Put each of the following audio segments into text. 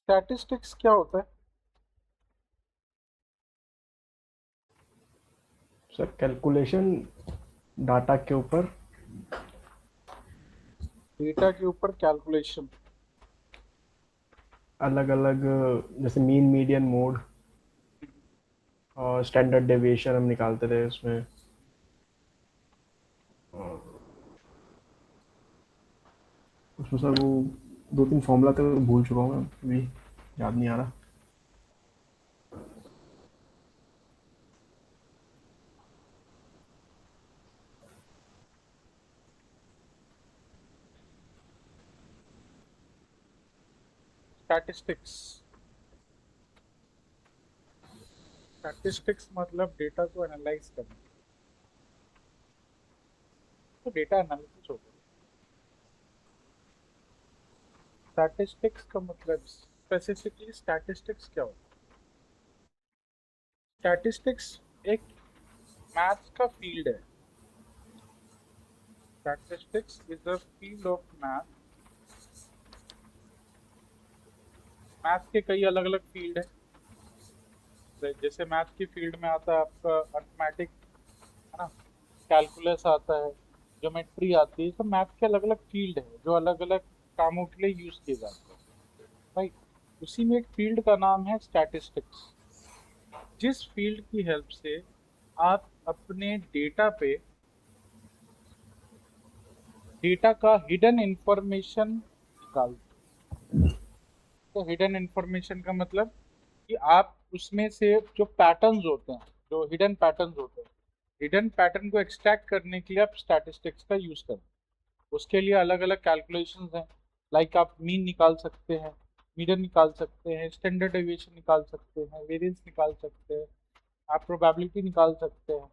Statistics क्या होता है? सर कैलकुलेशन डाटा के ऊपर। डेटा के ऊपर कैलकुलेशन। अलग अलग, जैसे मीन मीडियन मोड और स्टैंडर्ड डेविएशन हम निकालते थे उसमें। उसमें सर वो दो तीन फॉर्मूला थे, वो भूल चुका हूँ मैं, अभी याद नहीं आ रहा। स्टैटिस्टिक्स स्टैटिस्टिक्स मतलब डेटा को एनालाइज करना। तो डेटा एनालिसिस होगा। स्टैटिस्टिक्स का मतलब स्पेसिफिकली स्टैटिस्टिक्स क्या होता है? स्टैटिस्टिक्स एक मैथ्स का फील्ड है। Statistics is the field of math. Maths के कई अलग अलग फील्ड है। जैसे मैथ की फील्ड में आता है आपका अर्थमेटिक, है ना, कैलकुलस आता है, ज्योमेट्री आती है। सब मैथ के अलग अलग फील्ड है जो अलग अलग कामों के लिए यूज किए जाते हैं। राइट। उसी में एक फील्ड का नाम है स्टैटिस्टिक्स। जिस फील्ड की हेल्प से आप अपने डेटा पे डेटा का हिडन इंफॉर्मेशन निकालते हैं। तो हिडन इंफॉर्मेशन का मतलब कि आप उसमें से जो पैटर्न्स होते हैं, जो हिडन पैटर्न्स होते हैं, हिडन पैटर्न को एक्सट्रैक्ट करने के लिए आप स्टैटिस्टिक्स का यूज करते हैं। उसके लिए अलग अलग कैलकुलेशंस हैं। लाइक आप मीन निकाल सकते हैं, मीडियन निकाल सकते हैं, स्टैंडर्ड डेविएशन निकाल सकते हैं, वेरिएंस निकाल सकते हैं, आप प्रोबेबिलिटी निकाल सकते हैं।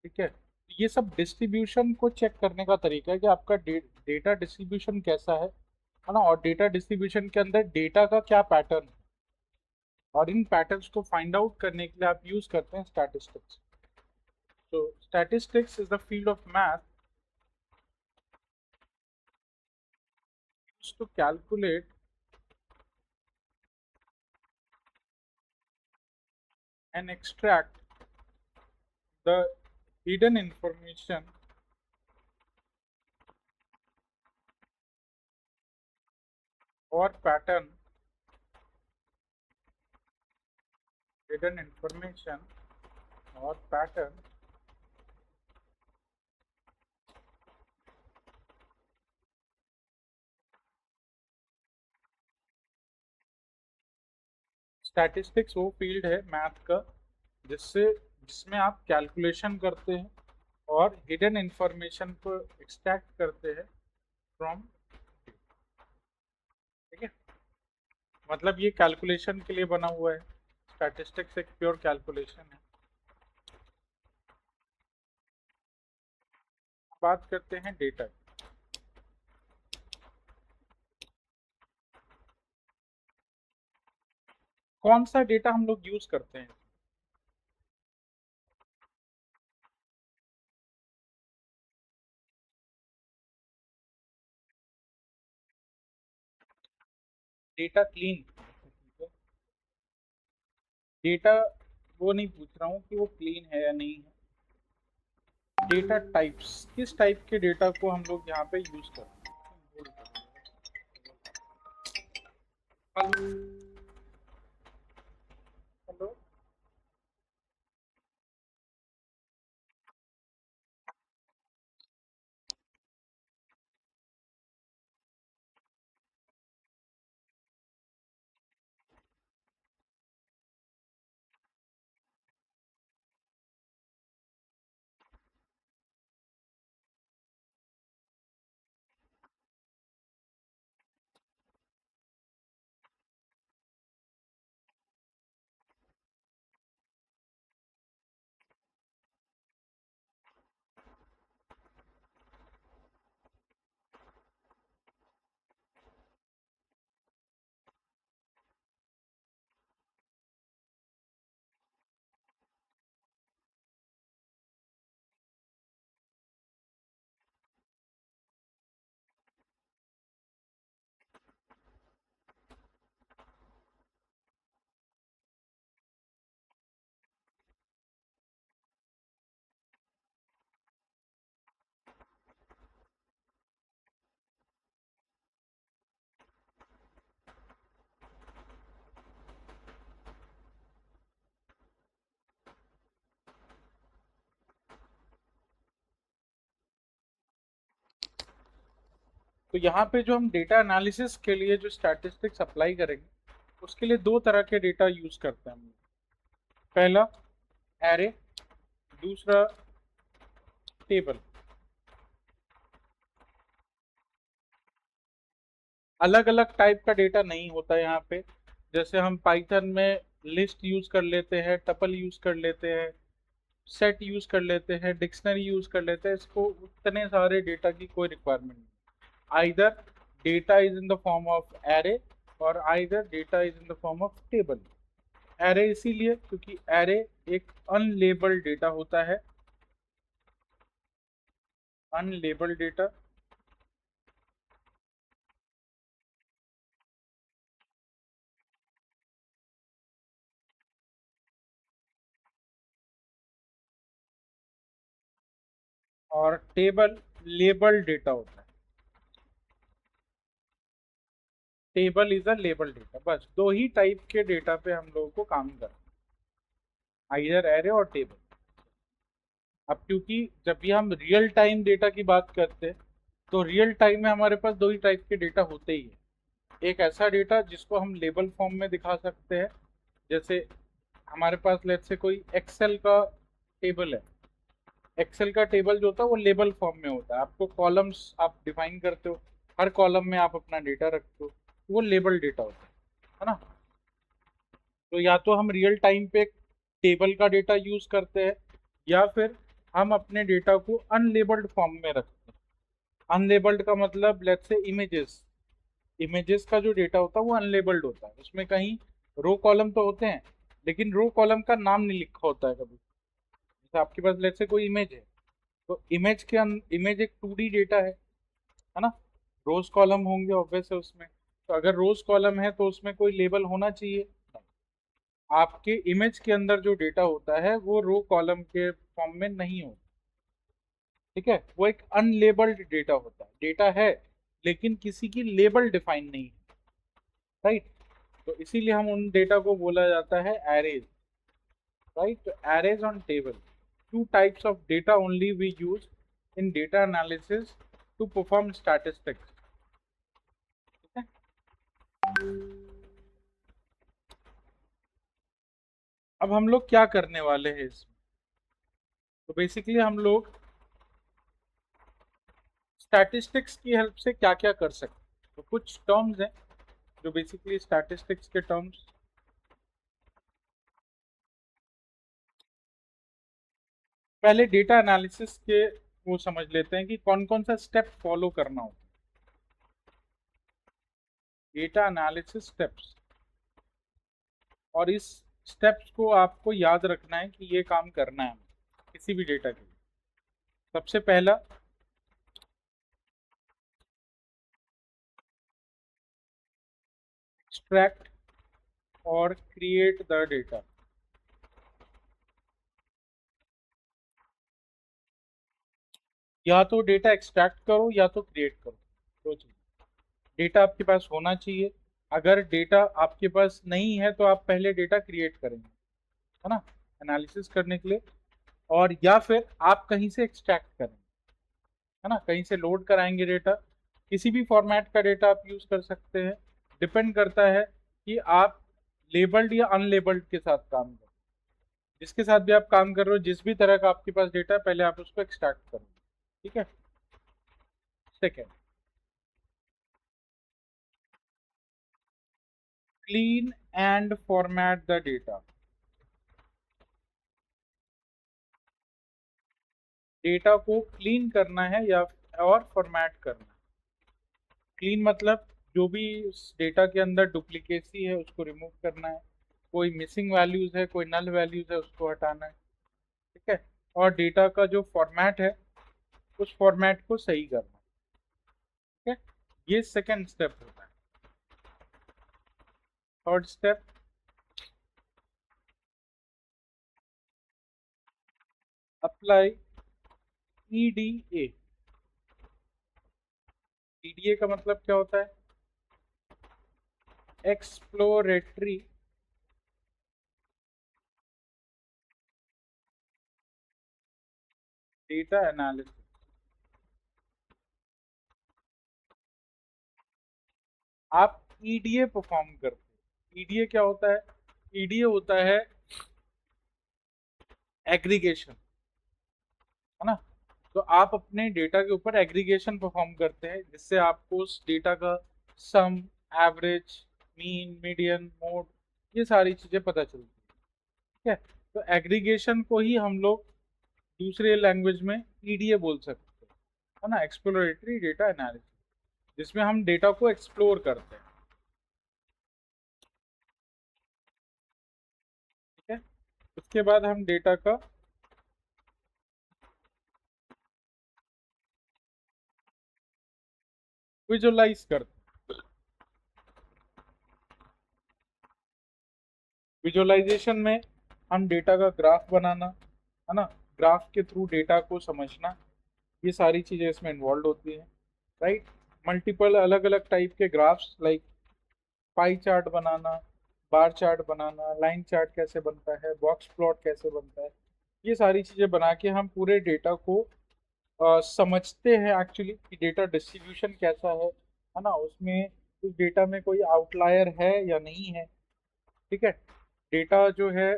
ठीक है, तो ये सब डिस्ट्रीब्यूशन को चेक करने का तरीका है कि आपका डेटा डिस्ट्रीब्यूशन कैसा है ना, और डेटा डिस्ट्रीब्यूशन के अंदर डेटा का क्या पैटर्न है, और इन पैटर्न्स को फाइंड आउट करने के लिए आप यूज करते हैं स्टैटिस्टिक्स। तो statistics is the field of math to calculate and extract the hidden information or pattern, hidden information or pattern statistics वो फील्ड है मैथ का जिससे जिसमें आप कैलकुलेशन करते हैं और हिडन इंफॉर्मेशन को एक्सट्रैक्ट करते हैं फ्रॉम। ठीक है, मतलब ये कैलकुलेशन के लिए बना हुआ है। स्टैटिस्टिक्स एक प्योर कैलकुलेशन है। बात करते हैं डेटा की। कौन सा डेटा हम लोग यूज करते हैं? Data clean. डेटा वो नहीं पूछ रहा हूँ कि वो क्लीन है या नहीं है। डेटा टाइप्स, किस टाइप के डेटा को हम लोग यहाँ पे यूज करते हैं? हेलो। तो यहाँ पे जो हम डेटा एनालिसिस के लिए जो स्टैटिस्टिक्स अप्लाई करेंगे उसके लिए दो तरह के डेटा यूज करते हैं हम लोग। पहला एरे, दूसरा टेबल। अलग अलग टाइप का डेटा नहीं होता यहाँ पे। जैसे हम पाइथन में लिस्ट यूज कर लेते हैं, टपल यूज कर लेते हैं, सेट यूज कर लेते हैं, डिक्शनरी यूज कर लेते हैं, इसको उतने सारे डेटा की कोई रिक्वायरमेंट नहीं। Either data is in the form of array और either data is in the form of table. Array इसीलिए क्योंकि एरे एक अनलेबल्ड डेटा होता है, अनलेबल्ड डेटा। और टेबल लेबल्ड डेटा होता है। Table is a label data. बस दो ही टाइप के डेटा पे हम लोगों को काम करना है, आइदर एरे और टेबल। अब क्योंकि जब भी हम रियल टाइम डेटा की बात करते हैं तो रियल टाइम में हमारे पास दो ही टाइप के डेटा होते ही है। एक ऐसा डेटा जिसको हम लेबल फॉर्म में दिखा सकते हैं, जैसे हमारे पास लेट्स से कोई एक्सेल का टेबल है। एक्सेल का टेबल जो होता है वो लेबल फॉर्म में होता है, आपको कॉलम्स आप डिफाइन करते हो, हर कॉलम में आप अपना डेटा रखते हो, वो लेबल डेटा होता है ना। तो या तो हम रियल टाइम पे टेबल का डेटा यूज करते हैं या फिर हम अपने डेटा को अनलेबल्ड फॉर्म में रखते हैं। अनलेबल्ड का मतलब लेट्स से इमेजेस। इमेजेस का जो डेटा होता है वो अनलेबल्ड होता है, उसमें कहीं रो कॉलम तो होते हैं लेकिन रो कॉलम का नाम नहीं लिखा होता है कभी। जैसे आपके पास लेट्स से कोई इमेज है तो इमेज के इमेज एक 2D डेटा है ना। रोज कॉलम होंगे ऑब्वियस है उसमें, तो अगर रोज कॉलम है तो उसमें कोई लेबल होना चाहिए। आपके इमेज के अंदर जो डेटा होता है वो रो कॉलम के फॉर्म में नहीं होता। ठीक है, वो एक अनलेबल्ड डेटा होता है, डेटा है लेकिन किसी की लेबल डिफाइन नहीं है। राइट, तो इसीलिए हम उन डेटा को बोला जाता है एरेज। राइट, तो arrays on table, two types of data only we use in data analysis to perform statistics। ठीक है, अब हम लोग क्या करने वाले हैं इसमें। तो बेसिकली हम लोग स्टैटिस्टिक्स की हेल्प से क्या क्या कर सकते हैं। तो कुछ टर्म्स हैं जो बेसिकली स्टैटिस्टिक्स के टर्म्स। पहले डेटा एनालिसिस के वो समझ लेते हैं कि कौन कौन सा स्टेप फॉलो करना होता है, डेटा एनालिसिस स्टेप्स। और इस स्टेप्स को आपको याद रखना है कि ये काम करना है किसी भी डेटा के लिए। सबसे पहला एक्सट्रैक्ट और क्रिएट द डेटा। या तो डेटा एक्सट्रैक्ट करो या तो क्रिएट करो, दो चीज। डेटा आपके पास होना चाहिए, अगर डेटा आपके पास नहीं है तो आप पहले डेटा क्रिएट करेंगे, है ना, एनालिसिस करने के लिए। और या फिर आप कहीं से एक्सट्रैक्ट करेंगे, है ना, कहीं से लोड कराएंगे डेटा। किसी भी फॉर्मेट का डेटा आप यूज कर सकते हैं, डिपेंड करता है कि आप लेबल्ड या अनलेबल्ड के साथ काम कर रहे हो। जिसके साथ भी आप काम कर रहे हो, जिस भी तरह का आपके पास डेटा है, पहले आप उसको एक्सट्रैक्ट करोगे। ठीक है। Second, clean and format the data. Data को क्लीन करना है या और फॉर्मेट करना है। क्लीन मतलब जो भी डेटा के अंदर डुप्लीकेसी है उसको रिमूव करना है, कोई मिसिंग वैल्यूज है, कोई नल वैल्यूज है, उसको हटाना है। ठीक है। और डेटा का जो फॉर्मेट है उस फॉर्मेट को सही करना है। ठीक है, ये सेकेंड स्टेप होता है। Third step, apply EDA. EDA का मतलब क्या होता है? Exploratory data analysis. आप ईडीए परफॉर्म करते हैं। ईडीए क्या होता है? ईडीए होता है एग्रीगेशन, है ना? तो आप अपने डेटा के ऊपर एग्रीगेशन परफॉर्म करते हैं, जिससे आपको उस डेटा का सम, एवरेज, मीन, मीडियन, मोड, ये सारी चीजें पता चलती हैं। ठीक है? तो एग्रीगेशन को ही हम लोग दूसरे लैंग्वेज में ईडीए बोल सकते हैं, है ना? एक्सप्लोरेटरी डेटा एनालिसिस, जिसमें हम डेटा को एक्सप्लोर करते हैं। ठीक है? उसके बाद हम डेटा का विजुअलाइज करते हैं। विजुअलाइजेशन में हम डेटा का ग्राफ बनाना, है ना, ग्राफ के थ्रू डेटा को समझना, ये सारी चीजें इसमें इन्वॉल्व होती हैं। राइट? मल्टीपल अलग अलग टाइप के ग्राफ्स, लाइक पाई चार्ट बनाना, बार चार्ट बनाना, लाइन चार्ट कैसे बनता है, बॉक्स प्लॉट कैसे बनता है, ये सारी चीजें बना के हम पूरे डेटा को समझते हैं एक्चुअली, कि डेटा डिस्ट्रीब्यूशन कैसा है ना, उसमें उस डेटा में कोई आउटलायर है या नहीं है। ठीक है? डेटा जो है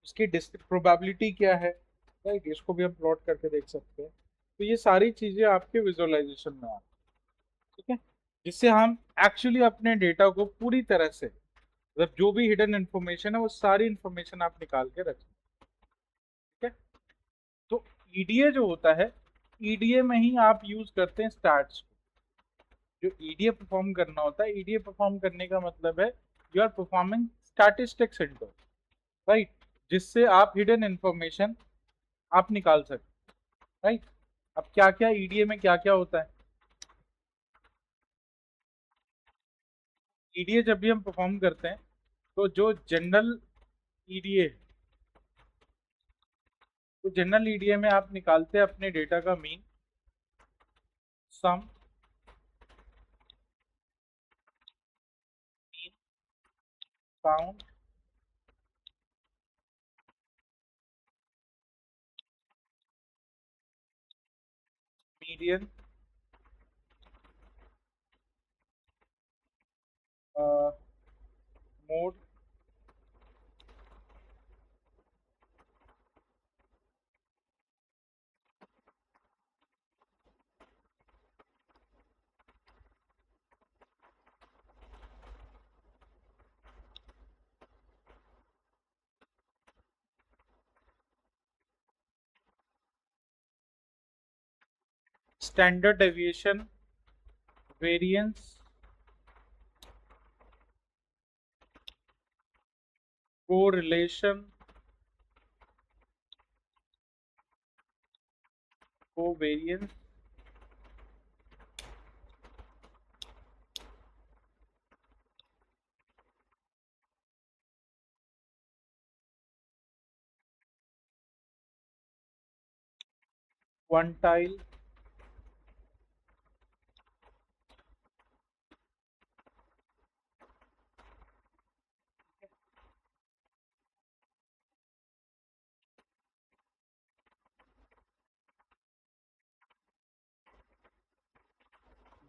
उसकी प्रोबेबिलिटी क्या है, राइट, इसको भी हम प्लॉट करके देख सकते हैं। तो ये सारी चीजें आपके विजुअलाइजेशन में आती हैं। ठीक है? जिससे हम एक्चुअली अपने डेटा को पूरी तरह से, मतलब जो भी हिडन इन्फॉर्मेशन है वो सारी इन्फॉर्मेशन आप निकाल के रखें। ठीक है? तो ईडीए जो होता है, ईडीए में ही आप यूज करते हैं स्टैट्स को। जो ईडीए परफॉर्म करना होता है, ईडीए परफॉर्म करने का मतलब है you are performing statistics into, right, जिससे आप हिडन इंफॉर्मेशन आप निकाल सकते हैं। राइट? अब क्या क्या ईडीए में क्या क्या होता है? ईडीए जब भी हम परफॉर्म करते हैं, तो जो जनरल ईडीए, तो जनरल ईडीए में आप निकालते हैं अपने डेटा का mean, sum, mean, count, median, mode, standard deviation, variance, correlation, covariance, quantile,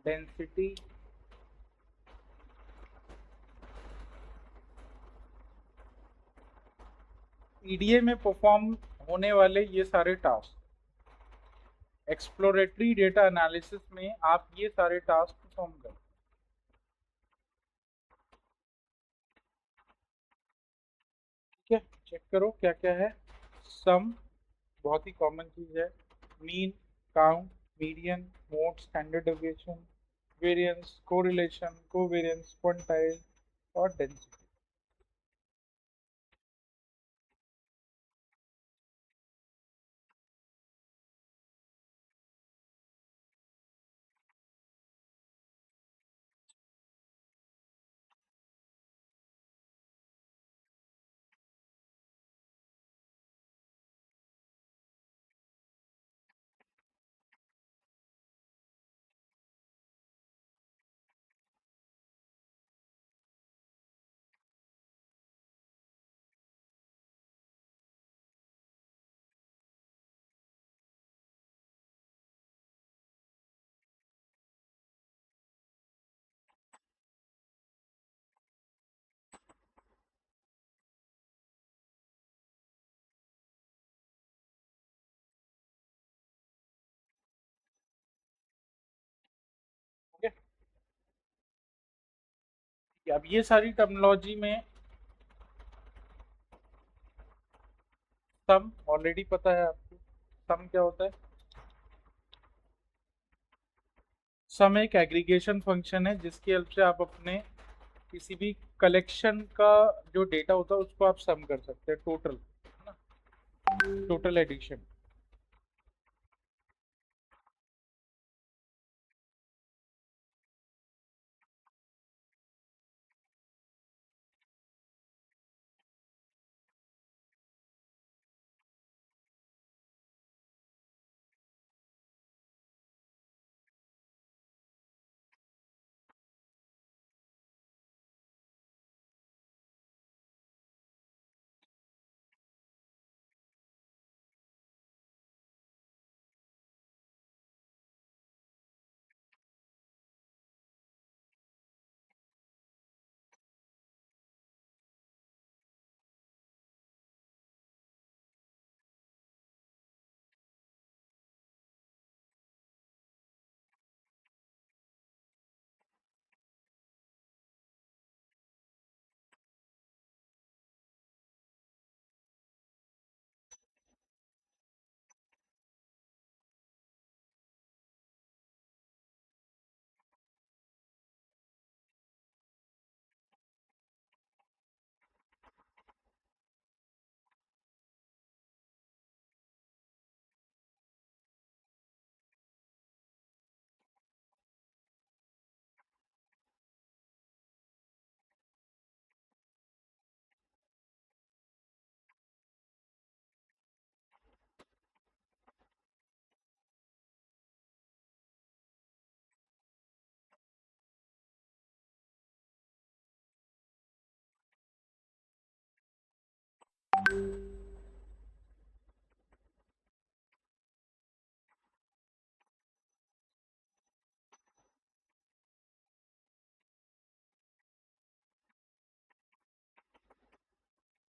density. EDA में परफॉर्म होने वाले ये सारे टास्क, एक्सप्लोरेटरी डेटा एनालिसिस में आप ये सारे टास्क परफॉर्म करें। ठीक है? चेक करो क्या क्या है। सम, बहुत ही कॉमन चीज है। Mean, count, median, mode, standard deviation, variance, correlation, covariance, quantile और डेंसिटी। अब ये सारी टर्मिनोलॉजी में सम ऑलरेडी पता है आपको। सम क्या होता है? सम एक एग्रीगेशन फंक्शन है जिसकी हेल्प से आप अपने किसी भी कलेक्शन का जो डेटा होता है उसको आप सम कर सकते हैं, टोटल, है ना, टोटल एडिशन।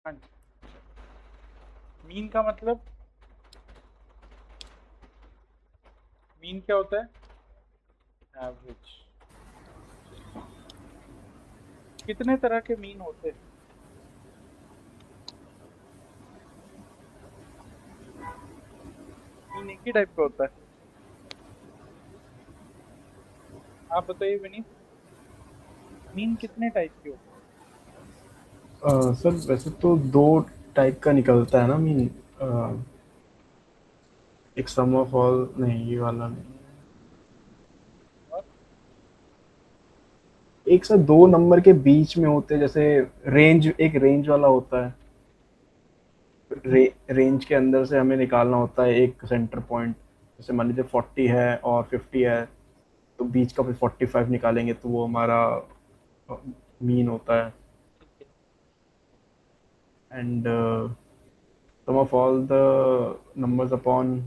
हाँ जी। मीन का मतलब, मीन क्या होता है? एवरेज। कितने तरह के मीन होते हैं? मीन एक ही टाइप का होता है? आप बताइए विनीत, मीन कितने टाइप के होते सर वैसे तो दो टाइप का निकलता है ना मीन। एक सम ऑफ ऑल, नहीं ये वाला नहीं। हैं? और एक से दो नंबर के बीच में होते हैं, जैसे रेंज, एक रेंज वाला होता है। रेंज के अंदर से हमें निकालना होता है एक सेंटर पॉइंट। जैसे मान लीजिए 40 है और 50 है, तो बीच का फिर 45 निकालेंगे तो वो हमारा मीन होता है। ठीक है। And sum of all the numbers upon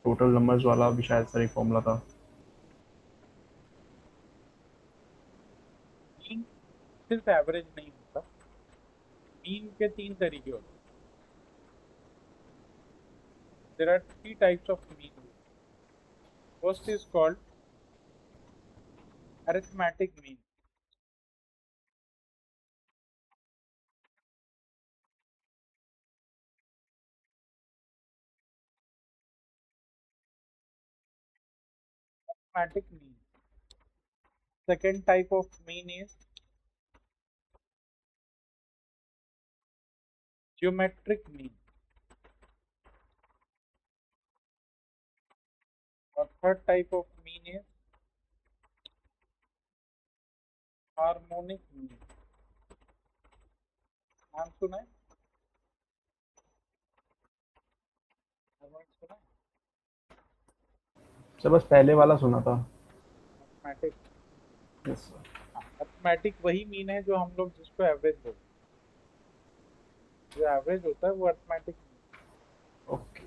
total numbers वाला भी शायद सर एक फॉर्मूला था। मीन सिर्फ एवरेज नहीं होता, मीन के तीन तरीके होते हैं। There are three types of mean. First is called arithmetic mean. Arithmetic mean. Second type of mean is geometric mean. और third type of mean is harmonic mean. नाम सुना है? हार्मोनिक सुना है? सर बस पहले वाला सुना था। अरिथमेटिक। Yes sir. हाँ, अरिथमेटिक वही मीन है जो हम लोग जिसको एवरेज बोलते हैं। जो एवरेज होता है वो अरिथमेटिक मीन। ओके।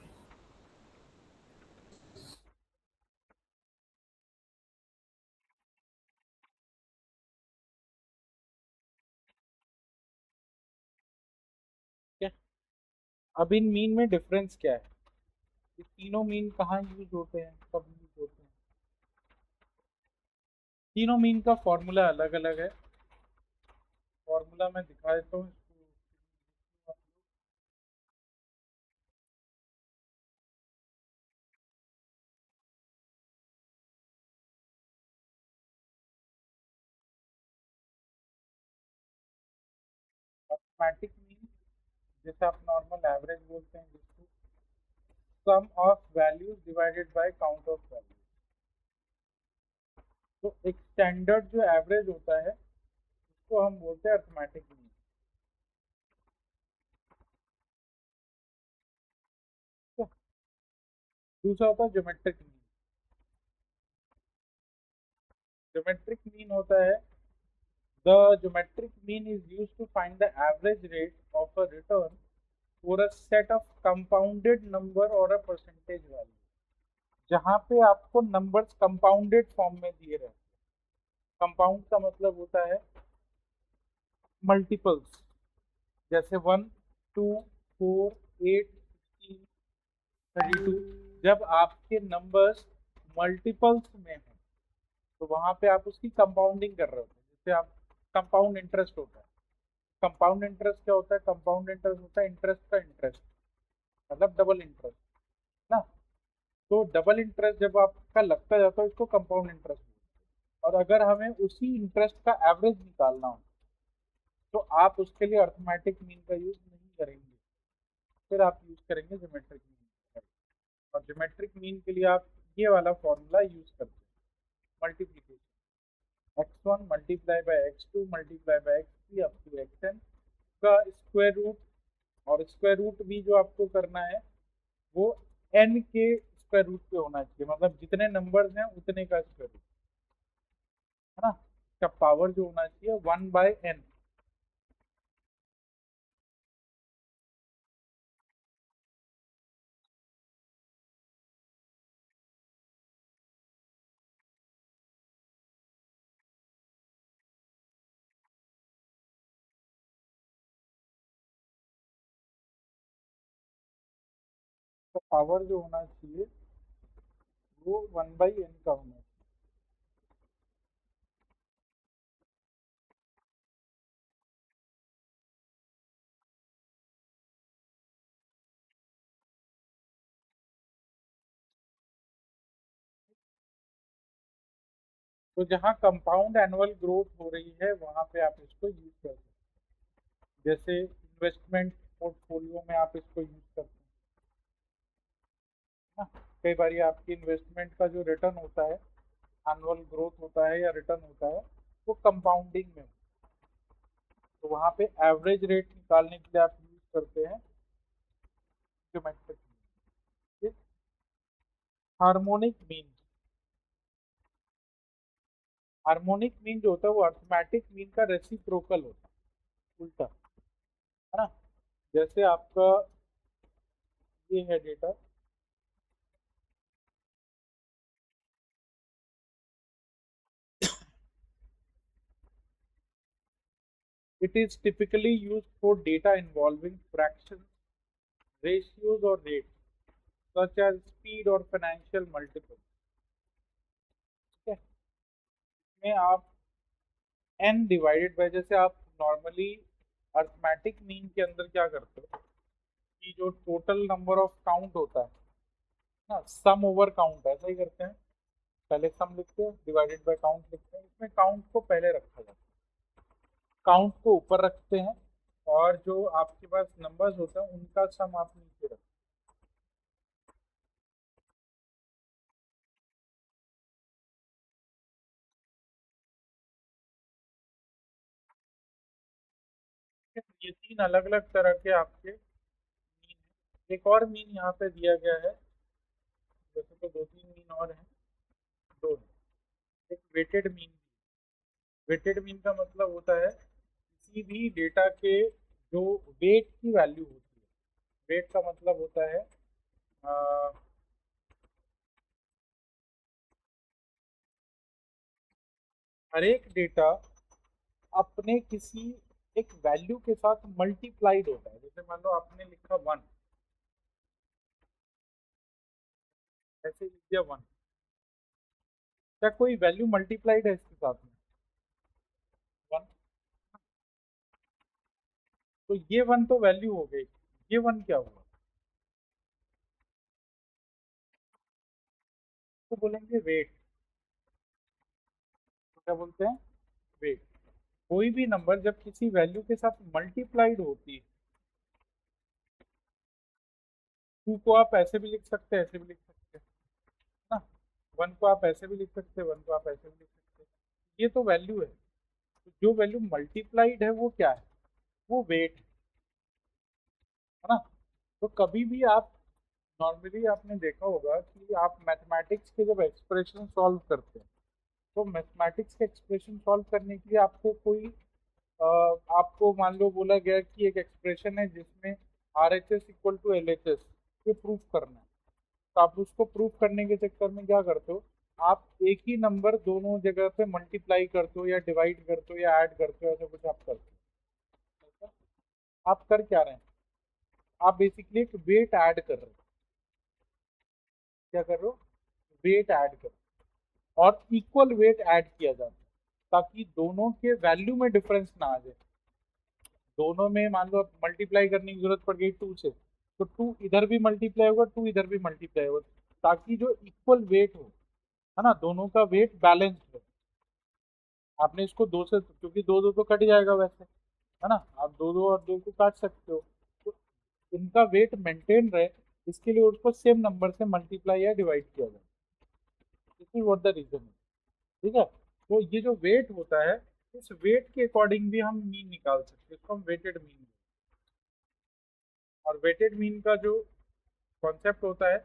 ठीक है। अब इन मीन में डिफरेंस क्या है? ये तीनों मीन कहाँ यूज होते हैं, कब यूज होते हैं? तीनों मीन का फॉर्मूला अलग अलग है। फॉर्मूला मैं दिखा देता हूँ इसको। अर्थमेटिक मीन जैसे आप नॉर्मल एवरेज बोलते हैं जिसको sum of values divided by count of values. तो एक स्टैंडर्ड जो एवरेज होता है उसको हम बोलते हैं अर्थमेटिक मीन। तो दूसरा होता है ज्योमेट्रिक मीन। ज्योमेट्रिक मीन होता है the geometric mean is used to find the average rate of a return for a set of compounded number or a percentage value। जहां पे आपको नंबर्स कंपाउंडेड फॉर्म में दिए रहते हैं। कंपाउंड का मतलब होता है मल्टीपल्स, जैसे 1, 2, 4, 8, 16, 32। जब आपके नंबर्स मल्टीपल्स में हो तो वहां पे आप उसकी कंपाउंडिंग कर रहे होते हैं। जैसे आप कंपाउंड इंटरेस्ट होता है। कंपाउंड इंटरेस्ट क्या होता है? कंपाउंड इंटरेस्ट होता है इंटरेस्ट का इंटरेस्ट, मतलब डबल इंटरेस्ट ना। तो डबल इंटरेस्ट जब आपका लगता जाता है इसको कंपाउंड इंटरेस्ट बोलते हैं। और अगर हमें उसी इंटरेस्ट का एवरेज निकालना हो तो आप उसके लिए अर्थमेटिक मीन का यूज नहीं करेंगे, फिर आप यूज करेंगे ज्योमेट्रिक मीन। और ज्योमेट्रिक मीन के लिए आप ये वाला फॉर्मूला यूज करते हैं, multiplication x1 multiply by x2 multiply by x3 up to xn का स्क्वायर रूट। और स्क्वायर रूट भी जो आपको करना है वो n के स्क्वायर रूट पे होना चाहिए, मतलब जितने नंबर्स हैं उतने का स्क्वायर रूट, है ना। इसका पावर जो होना चाहिए 1/n। तो पावर जो होना चाहिए वो 1/n का होना चाहिए। तो जहाँ कंपाउंड एनुअल ग्रोथ हो रही है वहां पे आप इसको यूज कर सकते हैं। जैसे इन्वेस्टमेंट पोर्टफोलियो में आप इसको यूज करते हैं ना। कई बार आपकी इन्वेस्टमेंट का जो रिटर्न होता है, एनुअल ग्रोथ होता है या रिटर्न होता है, वो कंपाउंडिंग में। तो वहां पे एवरेज रेट निकालने के लिए आप यूज करते हैं geometric mean. Harmonic mean, harmonic mean जो होता है वो अर्थमेटिक मीन का रेसिप्रोकल होता है, उल्टा, है ना। जैसे आपका ये है data, it is typically used for data involving fractions, ratios or rates such as speed or financial multiple। ठीक है, इसमें आप n डिवाइडेड बाय, जैसे आप नॉर्मली अर्थमेटिक मीन के अंदर क्या करते हो कि जो टोटल नंबर ऑफ काउंट होता है ना, सम ओवर काउंट ऐसा ही करते हैं। पहले सम लिखते हैं डिवाइडेड बाय काउंट लिखते हैं, इसमें काउंट को पहले रखा जाता है, काउंट को ऊपर रखते हैं और जो आपके पास नंबर्स होते हैं उनका सम आप नीचे रखते हैं। ये तीन अलग अलग तरह के आपके मीन है। एक और मीन यहाँ पे दिया गया है, वैसे तो दो तीन मीन और हैं, दो हैं। एक वेटेड मीन। वेटेड मीन का मतलब होता है किसी भी डेटा के जो वेट की वैल्यू होती है। वेट का मतलब होता है अ, हर एक डेटा अपने किसी एक वैल्यू के साथ मल्टीप्लाइड होता है। जैसे मान लो आपने लिखा 1, ऐसे लिख दिया 1, क्या कोई वैल्यू मल्टीप्लाइड है इसके साथ में? 1। तो ये वन तो वैल्यू हो गई, ये वन क्या हुआ, तो बोलेंगे वेट। तो क्या बोलते हैं, वेट। कोई भी नंबर जब किसी वैल्यू के साथ मल्टीप्लाइड होती है, टू को आप ऐसे भी लिख सकते हैं, ऐसे भी लिख सकते हैं ना, वन को आप ऐसे भी लिख सकते हैं, वन को आप ऐसे भी लिख सकते हैं, ये तो वैल्यू है। तो जो वैल्यू मल्टीप्लाइड है वो क्या है, वो वेट है ना। तो कभी भी आप, नॉर्मली आपने देखा होगा कि आप मैथमेटिक्स के जब एक्सप्रेशन सॉल्व करते हैं, तो मैथमेटिक्स के एक्सप्रेशन सॉल्व करने के लिए आपको कोई आपको मान लो बोला गया कि एक एक्सप्रेशन है जिसमें R H S equal to L H S, ये प्रूफ करना है। तो आप उसको प्रूफ करने के चक्कर में क्या करते हो, आप एक ही नंबर दोनों जगह पे मल्टीप्लाई करते हो या डिवाइड करते हो या ऐड करते हो, ऐसा कुछ आप करते हो। आप कर क्या रहे हैं, आप बेसिकली एक वेट ऐड कर रहे हो। क्या कर रहे हो, वेट ऐड कर रहे हो, और इक्वल वेट ऐड किया जाता है ताकि दोनों के वैल्यू में डिफरेंस ना आ जाए। दोनों में मान लो मल्टीप्लाई करने की जरूरत पड़ गई टू से, तो टू इधर भी मल्टीप्लाई होगा, टू इधर भी मल्टीप्लाई होगा, ताकि जो इक्वल वेट हो, है ना, दोनों का वेट बैलेंस हो। आपने इसको दो से, क्योंकि दो दो तो कट जाएगा वैसे, है ना, आप दो दो और दो को काट सकते हो, तो इनका वेट मेंटेन रहे, इसके लिए उसको सेम नंबर से मल्टीप्लाई या डिवाइड किया जाए। This is what the reason है। ठीक है, तो ये जो वेट होता है, इस वेट के अकॉर्डिंग भी हम मीन निकाल सकते हैं, इसको हम वेटेड मीन। और वेटेड मीन का जो कॉन्सेप्ट होता है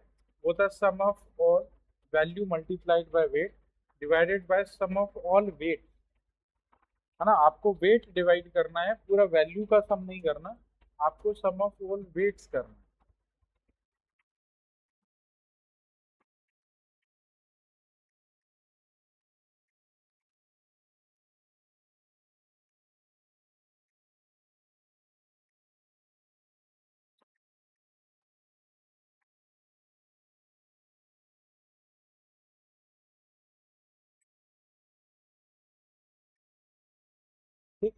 वो था sum of all value multiplied by weight divided by sum of all weight, है ना। आपको वेट डिवाइड करना है, पूरा वैल्यू का सम नहीं करना, आपको सम ऑफ ऑल वेट्स करना है। ठीक,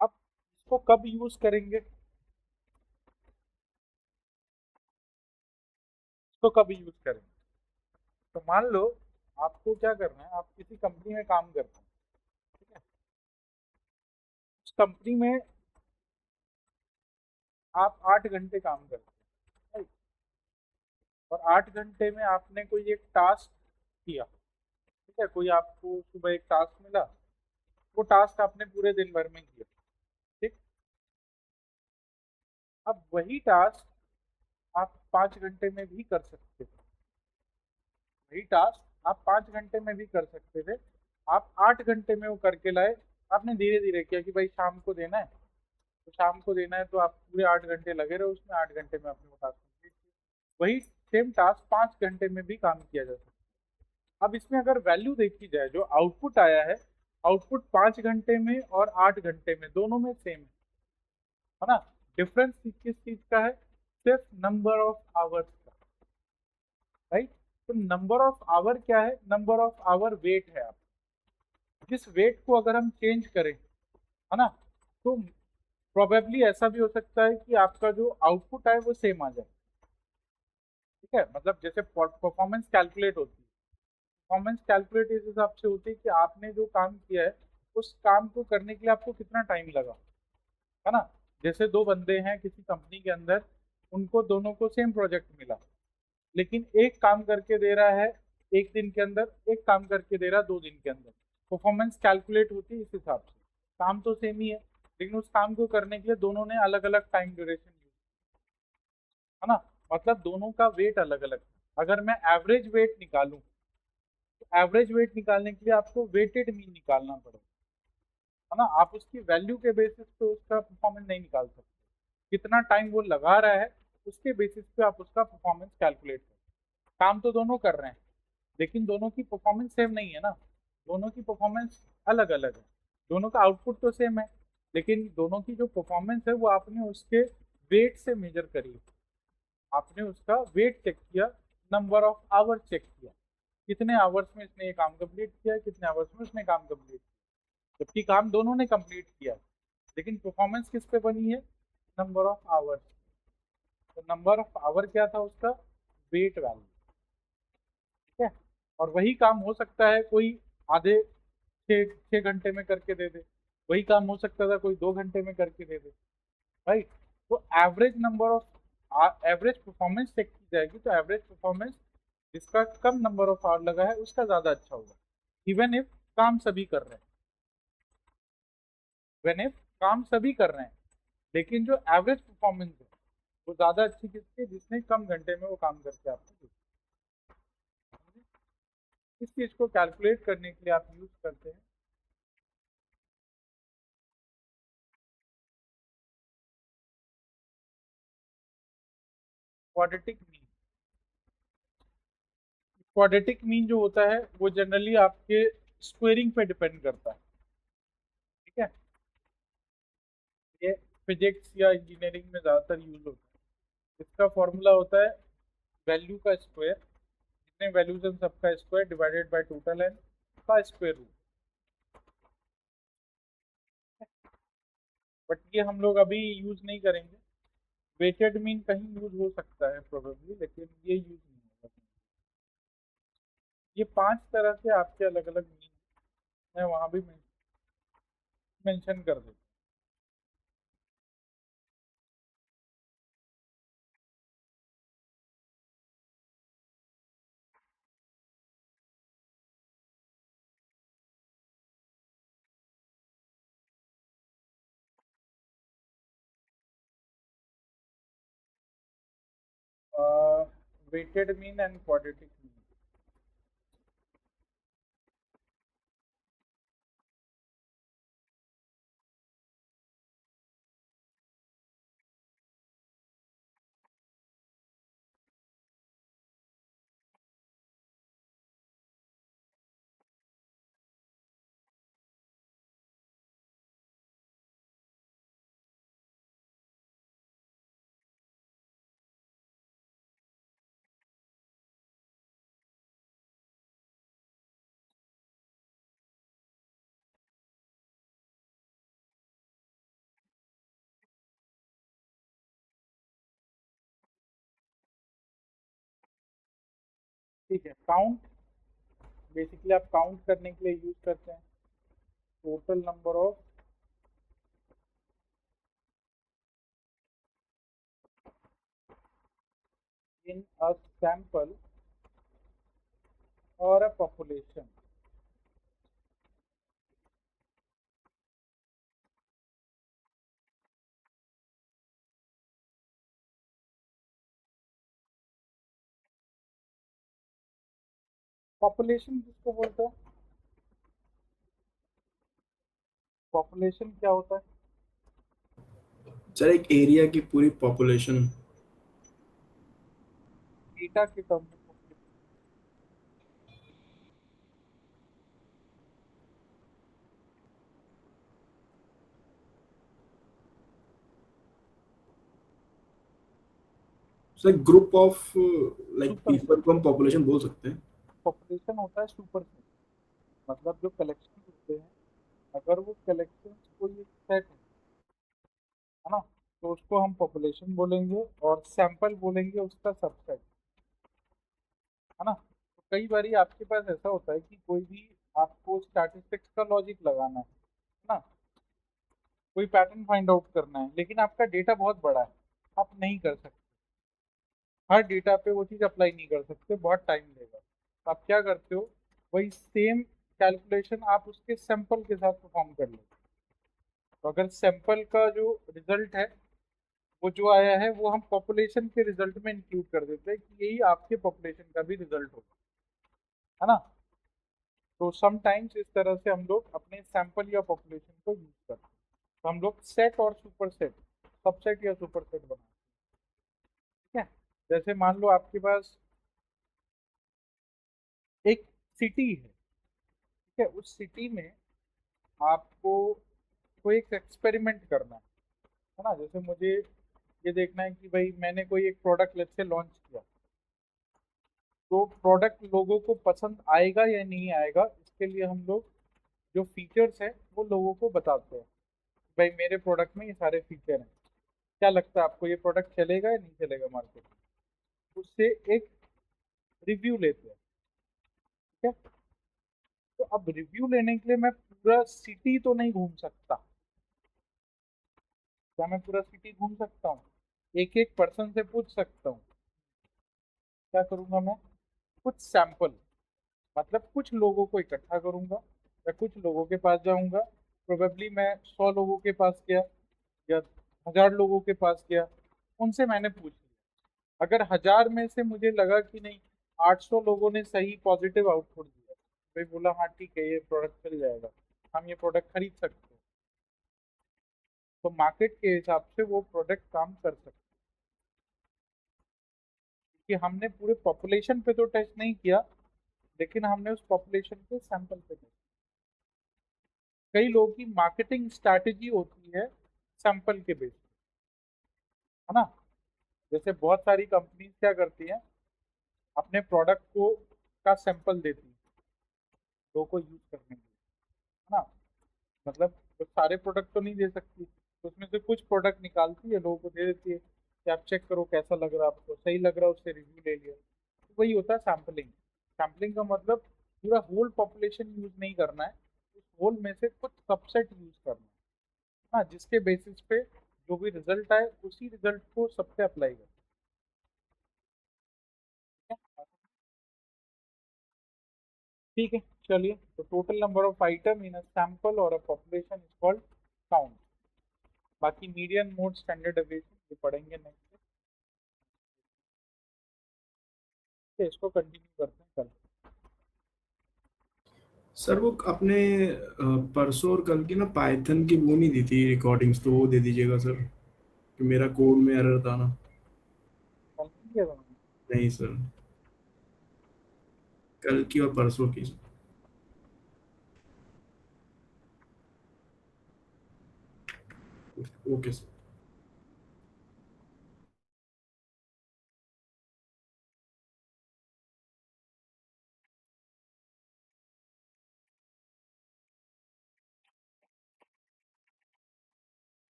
अब इसको कब यूज करेंगे, इसको कब यूज करेंगे, तो मान लो आपको क्या करना है, आप किसी कंपनी में काम करते हैं, ठीक है, उस कंपनी में आप 8 घंटे काम करते हैं, right? और 8 घंटे में आपने कोई एक टास्क किया, ठीक है, कोई आपको सुबह एक टास्क मिला, वो टास्क आपने पूरे दिन भर में किया। ठीक, अब वही टास्क आप 5 घंटे में भी कर सकते थे, वही टास्क आप 5 घंटे में भी कर सकते थे, आप 8 घंटे में वो करके लाए। आपने धीरे धीरे किया कि भाई शाम को देना है, तो शाम को देना है, तो आप पूरे 8 घंटे लगे रहे उसमें, 8 घंटे में आपने वो टास्क कंप्लीट किया। वही सेम टास्क 5 घंटे में भी काम किया जा सकता है। अब इसमें अगर वैल्यू देखी जाए, जो आउटपुट आया है, आउटपुट 5 घंटे में और 8 घंटे में दोनों में सेम है ना। डिफरेंस किस चीज का है, सिर्फ नंबर ऑफ आवर्स का, राइट। तो नंबर ऑफ आवर क्या है, नंबर ऑफ आवर वेट है। आप जिस वेट को अगर हम चेंज करें, है ना, तो प्रोबेबली ऐसा भी हो सकता है कि आपका जो आउटपुट है वो सेम आ जाए। ठीक है, मतलब जैसे परफॉर्मेंस कैलकुलेट होती है, परफॉर्मेंस कैलकुलेट इस हिसाब से होती है कि आपने जो काम किया है उस काम को करने के लिए आपको कितना टाइम लगा, है ना। जैसे दो बंदे हैं किसी कंपनी के अंदर, उनको दोनों को सेम प्रोजेक्ट मिला, लेकिन एक काम करके दे रहा है 1 दिन के अंदर, एक काम करके दे रहा है 2 दिन के अंदर। परफॉर्मेंस कैलकुलेट होती है इस हिसाब से, काम तो सेम ही है, लेकिन उस काम को करने के लिए दोनों ने अलग अलग टाइम ड्यूरेशन यूज, है ना, मतलब दोनों का वेट अलग अलग। अगर मैं एवरेज वेट निकालूं, तो एवरेज वेट निकालने के लिए आपको वेटेड मीन निकालना पड़ेगा, है ना। आप उसकी वैल्यू के बेसिस पे उसका परफॉर्मेंस नहीं निकाल सकते, कितना टाइम वो लगा रहा है उसके बेसिस पे आप उसका परफॉर्मेंस कैलकुलेट करें। काम तो दोनों कर रहे हैं, लेकिन दोनों की परफॉर्मेंस सेम नहीं है ना, दोनों की परफॉर्मेंस अलग अलग है। दोनों का आउटपुट तो सेम है, लेकिन दोनों की जो परफॉर्मेंस है वो आपने उसके वेट से मेजर करी, आपने उसका वेट चेक किया, नंबर ऑफ आवर चेक किया। कितने आवर्स में इसने ये काम कंप्लीट किया, कितने आवर्स में उसने काम कंप्लीट किया, जबकि काम दोनों ने कंप्लीट किया, लेकिन परफॉर्मेंस किस पे बनी है, नंबर ऑफ आवर्स। तो नंबर ऑफ आवर क्या था उसका, वेट वैल्यू, ठीक है। और वही काम हो सकता है कोई आधे 6 घंटे में करके दे दे, वही काम हो सकता था कोई 2 घंटे में करके दे दे, राइट। तो average number of average performance check की जाएगी, तो एवरेज परफॉर्मेंस जिसका कम नंबर ऑफ आवर लगा है उसका ज्यादा अच्छा होगा, इवन इफ काम सभी कर रहे हैं, इवन इफ काम सभी कर रहे हैं, लेकिन जो एवरेज परफॉर्मेंस है वो ज्यादा अच्छी किसकी, जिसने कम घंटे में वो काम करके आपको दिया। इस चीज को कैलकुलेट करने के लिए आप यूज करते हैं क्वाड्रेटिक मीन। क्वाड्रेटिक मीन जो होता है वो जनरली आपके स्क्वेयरिंग पे डिपेंड करता है, ठीक है। ये फिजिक्स या इंजीनियरिंग में ज़्यादातर यूज होता है। इसका फॉर्मूला होता है वैल्यू का स्क्वायर, जितने वैल्यूज हैं सबका square divided by total N का स्क्वायर रूट। बट ये हम लोग अभी यूज नहीं करेंगे। वेटेड मीन कहीं यूज हो सकता है प्रोबेबली, लेकिन ये यूज नहीं होगा। ये 5 तरह से आपके अलग अलग मीन मैं वहां भी मेंशन कर देता हूँ। Weighted mean and quadratic mean. ठीक है, काउंट बेसिकली आप काउंट करने के लिए यूज करते हैं total number of in a sample और अ पॉपुलेशन। पॉपुलेशन किसको बोलते हैं, पॉपुलेशन क्या होता है, सर एक एरिया की पूरी पॉपुलेशन। डेटा के टर्म में population। Sir group of like super people को हम पॉपुलेशन बोल सकते हैं। पॉपुलेशन होता है सुपर सेट, मतलब जो कलेक्शन होते हैं, अगर वो कलेक्शन कोई एक सेट है ना, तो उसको हम पॉपुलेशन बोलेंगे, और सैंपल बोलेंगे उसका सबसेट, है ना। तो कई बार आपके पास ऐसा होता है कि कोई भी आपको स्टैटिस्टिक्स का लॉजिक लगाना है ना, कोई पैटर्न फाइंड आउट करना है, लेकिन आपका डेटा बहुत बड़ा है, आप नहीं कर सकते, हर डेटा पे वो चीज़ अप्लाई नहीं कर सकते, बहुत टाइम लेगा। तो आप क्या करते हो, वही सेम कैलकुलेशन आप उसके सैंपल के साथ परफॉर्म कर लेते हो। तो अगर सैंपल का जो रिजल्ट है वो जो आया है वो हम पॉपुलेशन के रिजल्ट में इंक्लूड कर देते हैं कि यही आपके पॉपुलेशन का भी रिजल्ट होगा, है ना। तो समटाइम्स इस तरह से हम लोग अपने सैंपल या पॉपुलेशन को यूज करते हैं। तो हम लोग सेट और सुपर सेट, सबसेट या सुपर सेट बनाते हैं, ठीक है। जैसे मान लो आपके पास एक सिटी है, ठीक है, उस सिटी में आपको कोई एक एक्सपेरिमेंट करना है ना। जैसे मुझे ये देखना है कि भाई मैंने कोई एक प्रोडक्ट लेट से लॉन्च किया, तो प्रोडक्ट लोगों को पसंद आएगा या नहीं आएगा, इसके लिए हम लोग जो फीचर्स है वो लोगों को बताते हैं। भाई मेरे प्रोडक्ट में ये सारे फीचर हैं, क्या लगता है आपको ये प्रोडक्ट चलेगा या नहीं चलेगा मार्केट में, उससे एक रिव्यू लेते हैं। ठीक है, तो अब रिव्यू लेने के लिए मैं पूरा सिटी तो नहीं घूम सकता। क्या मैं पूरा सिटी घूम सकता हूँ? एक एक पर्सन से पूछ सकता हूँ। क्या करूंगा मैं? कुछ सैंपल, मतलब कुछ लोगों को इकट्ठा करूंगा या कुछ लोगों के पास जाऊंगा। प्रोबेबली मैं 100 लोगों के पास गया या 1000 लोगों के पास गया, उनसे मैंने पूछ लिया। अगर 1000 में से मुझे लगा कि नहीं, 800 लोगों ने सही पॉजिटिव आउटपुट दिया, भाई बोला हाँ ठीक है ये प्रोडक्ट चल जाएगा, हम ये प्रोडक्ट खरीद सकते हैं, तो मार्केट के हिसाब से वो प्रोडक्ट काम कर सकते हैं। कि हमने पूरे पॉपुलेशन पे तो टेस्ट नहीं किया, लेकिन हमने उस पॉपुलेशन के सैंपल पे टेस्ट। कई लोगों की मार्केटिंग स्ट्रैटेजी होती है सैंपल के बेस पे, है ना। जैसे बहुत सारी कंपनीज क्या करती हैं, अपने प्रोडक्ट को का सैंपल देती हैं लोगों को यूज करने के लिए, है ना। मतलब वो सारे प्रोडक्ट तो नहीं दे सकती, तो उसमें से कुछ प्रोडक्ट निकालती है लोगों को दे देती है कि आप चेक करो कैसा लग रहा है, आपको सही लग रहा है उससे रिव्यू ले लिया। तो वही होता है सैम्पलिंग। सैम्पलिंग का मतलब पूरा होल पॉपुलेशन यूज नहीं करना है, उस होल में से कुछ सबसेट यूज करना है, हाँ, जिसके बेसिस पे जो भी रिजल्ट आए उसी रिजल्ट को सब पे अप्लाई करें। ठीक है, चलिए, तो total number of item in a sample और a population is called count. बाकी मीडियन मोड स्टैंडर्ड डेविएशन ये पढ़ेंगे नेक्स्ट। इसको कंटिन्यू करते हैं कल। सर वो अपने परसों और कल की ना पाइथन की वो नहीं दी थी रिकॉर्डिंग्स, तो वो दे दीजिएगा सर, कि मेरा कोड में एरर था ना। कल नहीं किया था मैंने। नहीं सर, कल की और परसों की। Okay sir.